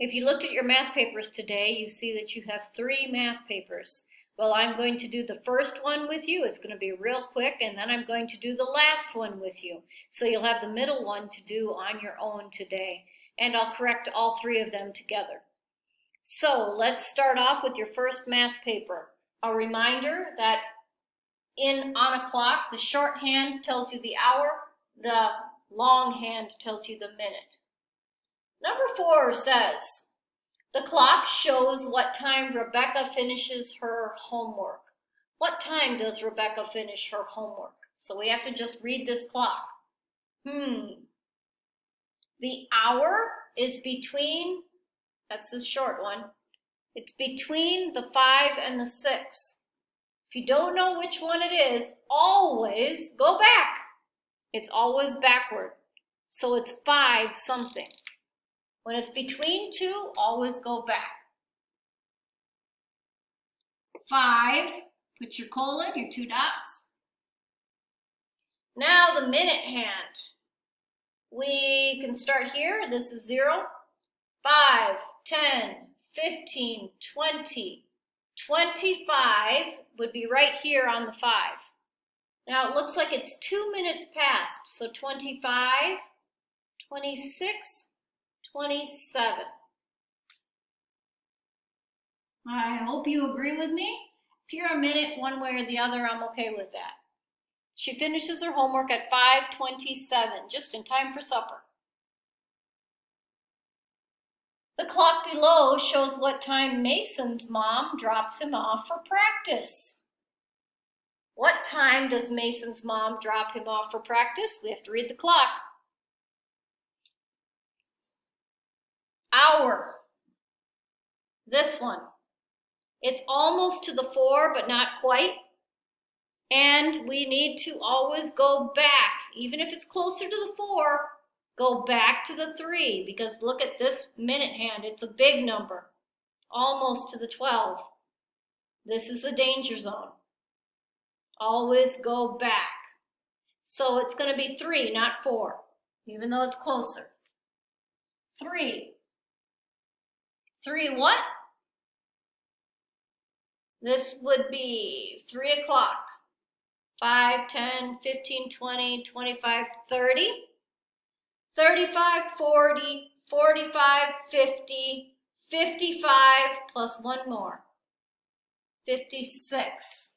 If you looked at your math papers today, you see that you have 3 math papers. Well, I'm going to do the first one with you. It's going to be real quick, and then I'm going to do the last one with you. So you'll have the middle one to do on your own today, and I'll correct all 3 of them together. So let's start off with your first math paper. A reminder that on a clock, the shorthand tells you the hour, the longhand tells you the minute. Number 4 says, the clock shows what time Rebecca finishes her homework. What time does Rebecca finish her homework? So we have to just read this clock. The hour is between, that's the short one, it's between the 5 and the 6. If you don't know which one it is, always go back. It's always backward. So it's 5 something. When it's between 2, always go back. 5, put your colon, your 2 dots. Now the minute hand. We can start here. This is 0, 5, 10, 15, 20, 25 would be right here on the 5. Now it looks like it's 2 minutes past. So 25, 26, 27. I hope you agree with me. If you're a minute one way or the other, I'm okay with that. She finishes her homework at 5:27, just in time for supper. The clock below shows what time Mason's mom drops him off for practice. What time does Mason's mom drop him off for practice? We have to read the clock. Hour. This one. It's almost to the 4, but not quite. And we need to always go back. Even if it's closer to the 4, go back to the 3, because look at this minute hand. It's a big number. It's almost to the 12. This is the danger zone. Always go back. So it's going to be 3, not 4, even though it's closer. 3. 3 what? This would be 3 o'clock. 5, 10, 15, 20, 25, 30. 35, 40, 45, 50, 55, plus 1 more. 56.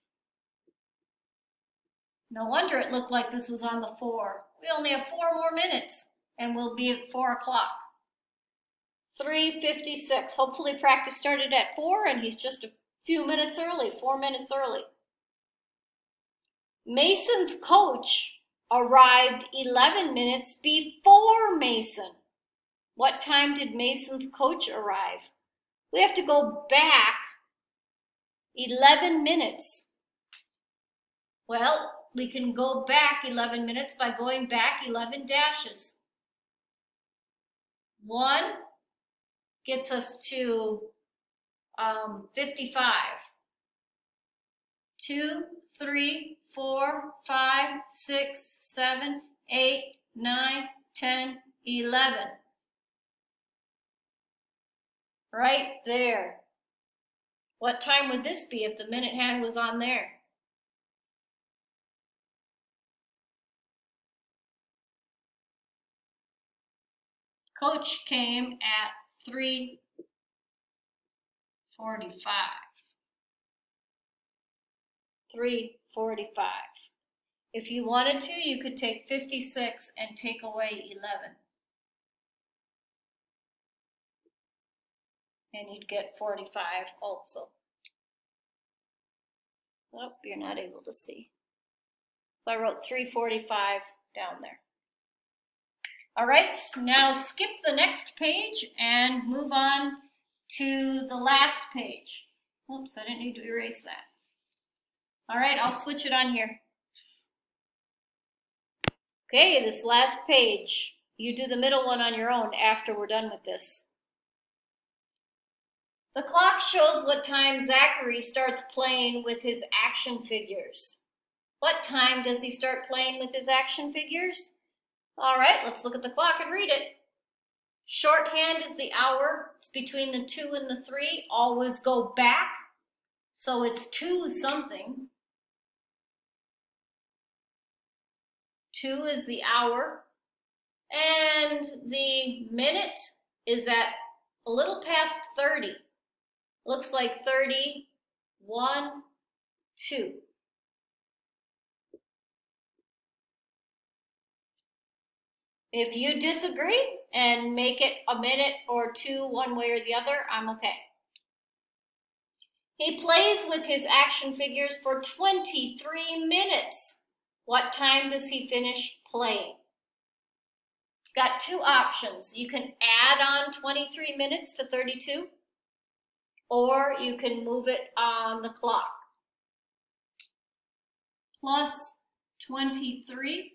No wonder it looked like this was on the 4. We only have 4 more minutes, and we'll be at 4 o'clock. 3:56. Hopefully practice started at 4 and he's just a few minutes early, 4 minutes early. Mason's coach arrived 11 minutes before Mason. What time did Mason's coach arrive? We have to go back 11 minutes. Well, we can go back 11 minutes by going back 11 dashes. 1 gets us to 55. 2, 3, 4, 5, 6, 7, 8, 9, 10, 11. Right there. What time would this be if the minute hand was on there? Coach came at 3:45. 3:45. If you wanted to, you could take 56 and take away 11. And you'd get 45 also. Oh, you're not able to see. So I wrote 3:45 down there. All right, now skip the next page and move on to the last page. Oops, I didn't need to erase that. All right, I'll switch it on here. Okay, this last page, you do the middle one on your own after we're done with this. The clock shows what time Zachary starts playing with his action figures. What time does he start playing with his action figures? All right, let's look at the clock and read it. Shorthand is the hour. It's between the 2 and the 3. Always go back. So it's 2 something. 2 is the hour. And the minute is at a little past 30. Looks like 31, 2. If you disagree and make it a minute or 2 one way or the other, I'm okay. He plays with his action figures for 23 minutes. What time does he finish playing? Got 2 options. You can add on 23 minutes to 32, or you can move it on the clock. Plus 23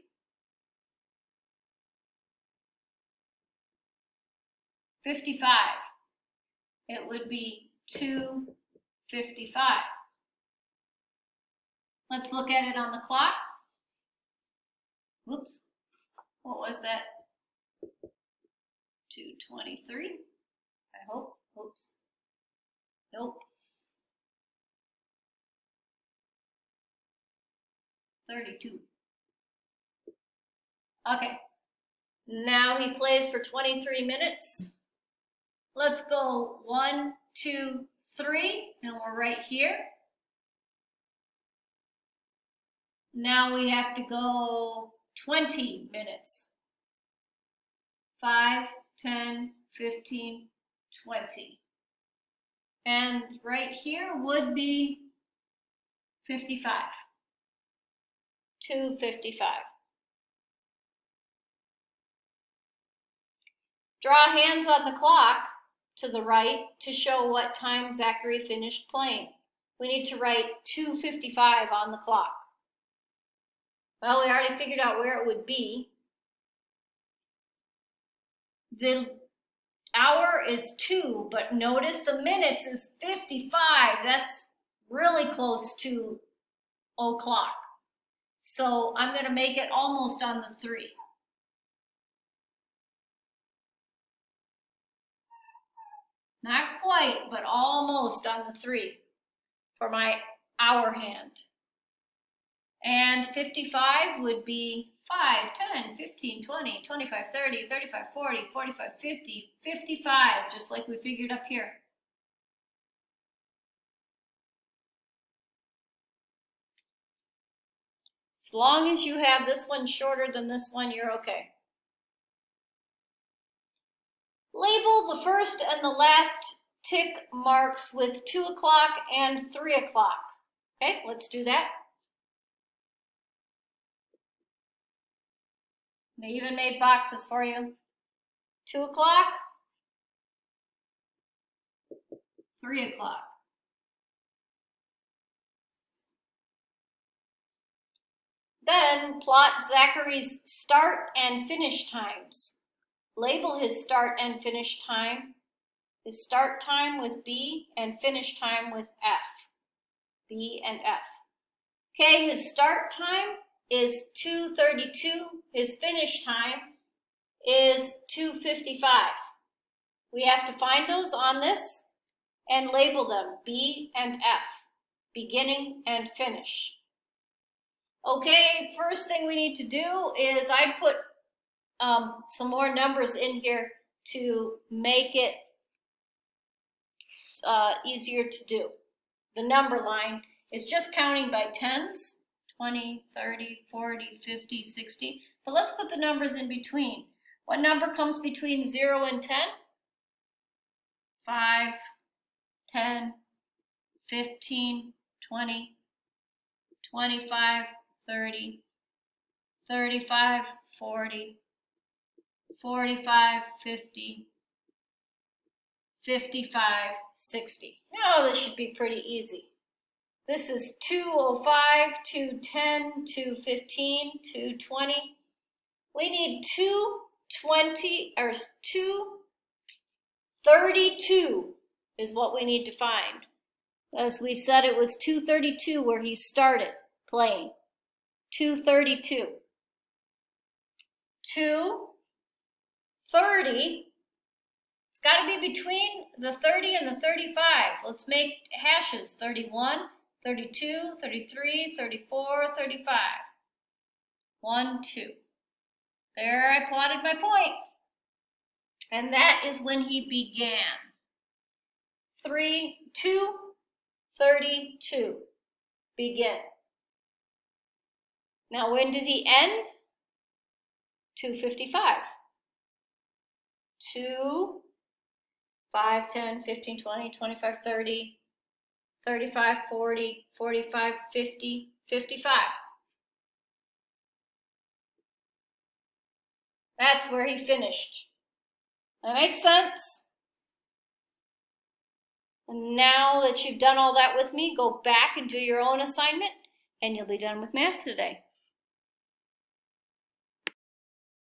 55. It would be 2:55. Let's look at it on the clock. Whoops. What was that? 2:23. I hope. Oops. Nope. 32. Okay. Now he plays for 23 minutes. Let's go 1, 2, 3, and we're right here. Now we have to go 20 minutes. 5, 10, 15, 20. And right here would be 55. 2:55. Draw hands on the clock to the right to show what time Zachary finished playing. We need to write 2:55 on the clock. Well, we already figured out where it would be. The hour is 2, but notice the minutes is 55. That's really close to o'clock. So I'm going to make it almost on the 3. Not quite, but almost on the 3 for my hour hand. And 55 would be 5, 10, 15, 20, 25, 30, 35, 40, 45, 50, 55, just like we figured up here. As long as you have this one shorter than this one, you're okay. Label the first and the last tick marks with 2 o'clock and 3 o'clock. Okay, let's do that. They even made boxes for you. 2 o'clock, 3 o'clock. Then plot Zachary's start and finish times. Label his start and finish time. His start time with B and finish time with F. B and F. Okay, his start time is 2:32. His finish time is 2:55. We have to find those on this and label them B and F, beginning and finish. Okay, first thing we need to do is I put some more numbers in here to make it easier to do. The number line is just counting by tens, 20, 30, 40, 50, 60. But let's put the numbers in between. What number comes between 0 and 10? 5, 10, 15, 20, 25, 30, 35, 40, 45, 50, 55, 60. Now this should be pretty easy. This is 205, 210, 215, 220. We need 232 is what we need to find. As we said, it was 232 where he started playing. 232. 230 It's got to be between the 30 and the 35. Let's make hashes. 31, 32, 33, 34, 35. 1, 2. There, I plotted my point. And that is when he began. 3, 2, 32. Begin. Now, when did he end? 2:55. 2, 5, 10, 15, 20, 25, 30, 35, 40, 45, 50, 55. That's where he finished. That makes sense? And now that you've done all that with me, go back and do your own assignment, and you'll be done with math today.